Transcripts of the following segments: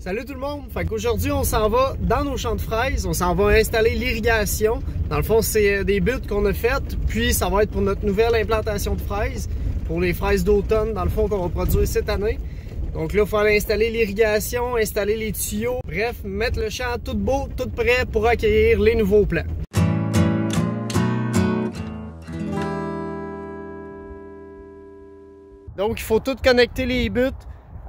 Salut tout le monde! Fait qu'aujourd'hui, on s'en va dans nos champs de fraises, on s'en va installer l'irrigation. Dans le fond, c'est des buttes qu'on a faites, puis ça va être pour notre nouvelle implantation de fraises, pour les fraises d'automne, dans le fond, qu'on va produire cette année. Donc là, il faut aller installer l'irrigation, installer les tuyaux, bref, mettre le champ tout beau, tout prêt pour accueillir les nouveaux plants. Donc, il faut tout connecter les buttes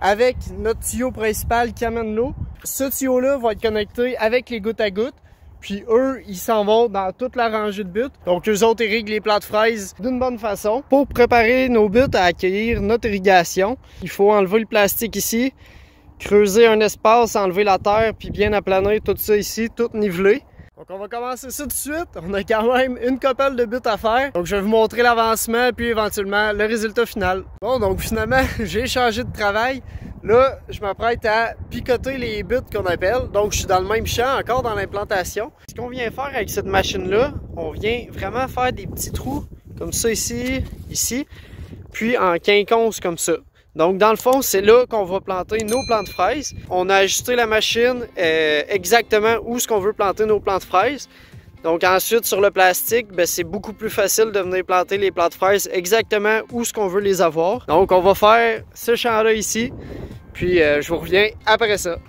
avec notre tuyau principal qui amène l'eau. Ce tuyau-là va être connecté avec les gouttes à gouttes. Puis eux, ils s'en vont dans toute la rangée de buttes. Donc eux autres irriguent les plants de fraises d'une bonne façon. Pour préparer nos buttes à accueillir notre irrigation, il faut enlever le plastique ici, creuser un espace, enlever la terre, puis bien aplanir tout ça ici, tout niveler. Donc on va commencer ça tout de suite. On a quand même une couple de buttes à faire. Donc je vais vous montrer l'avancement puis éventuellement le résultat final. Bon, donc finalement, j'ai changé de travail. Là, je m'apprête à picoter les buttes qu'on appelle. Donc je suis dans le même champ, encore dans l'implantation. Ce qu'on vient faire avec cette machine-là, on vient vraiment faire des petits trous comme ça ici, ici, puis en quinconce comme ça. Donc, dans le fond, c'est là qu'on va planter nos plants de fraises. On a ajusté la machine exactement où est-ce qu'on veut planter nos plants de fraises. Donc, ensuite, sur le plastique, c'est beaucoup plus facile de venir planter les plants de fraises exactement où est-ce qu'on veut les avoir. Donc, on va faire ce champ-là ici, puis je vous reviens après ça.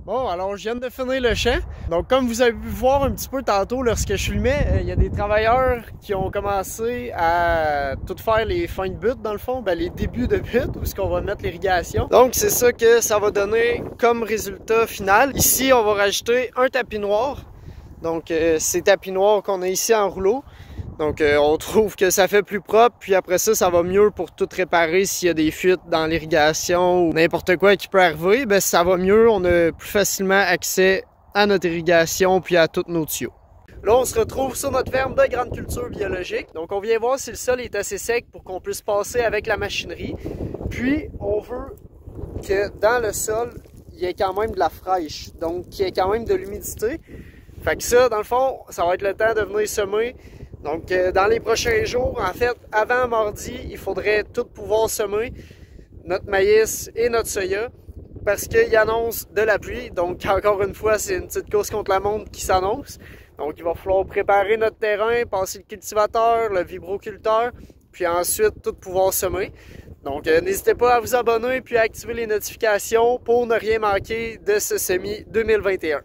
Bon, alors je viens de finir le champ. Donc comme vous avez pu voir un petit peu tantôt lorsque je filmais, il y a des travailleurs qui ont commencé à tout faire les fins de butte dans le fond, les débuts de butte où est-ce qu'on va mettre l'irrigation. Donc c'est ça que ça va donner comme résultat final. Ici on va rajouter un tapis noir. Donc ces tapis noirs qu'on a ici en rouleau. Donc on trouve que ça fait plus propre, puis après ça, ça va mieux pour tout réparer s'il y a des fuites dans l'irrigation ou n'importe quoi qui peut arriver, ça va mieux, on a plus facilement accès à notre irrigation puis à tous nos tuyaux. Là, on se retrouve sur notre ferme de grande culture biologique. Donc on vient voir si le sol est assez sec pour qu'on puisse passer avec la machinerie. Puis on veut que dans le sol, il y ait quand même de la fraîche, donc qu'il y ait quand même de l'humidité. Fait que ça, dans le fond, ça va être le temps de venir semer. Donc, dans les prochains jours, en fait, avant mardi, il faudrait tout pouvoir semer notre maïs et notre soya parce qu'il annonce de la pluie. Donc, encore une fois, c'est une petite course contre la montre qui s'annonce. Donc, il va falloir préparer notre terrain, passer le cultivateur, le vibroculteur, puis ensuite tout pouvoir semer. Donc, n'hésitez pas à vous abonner puis à activer les notifications pour ne rien manquer de ce semis 2021.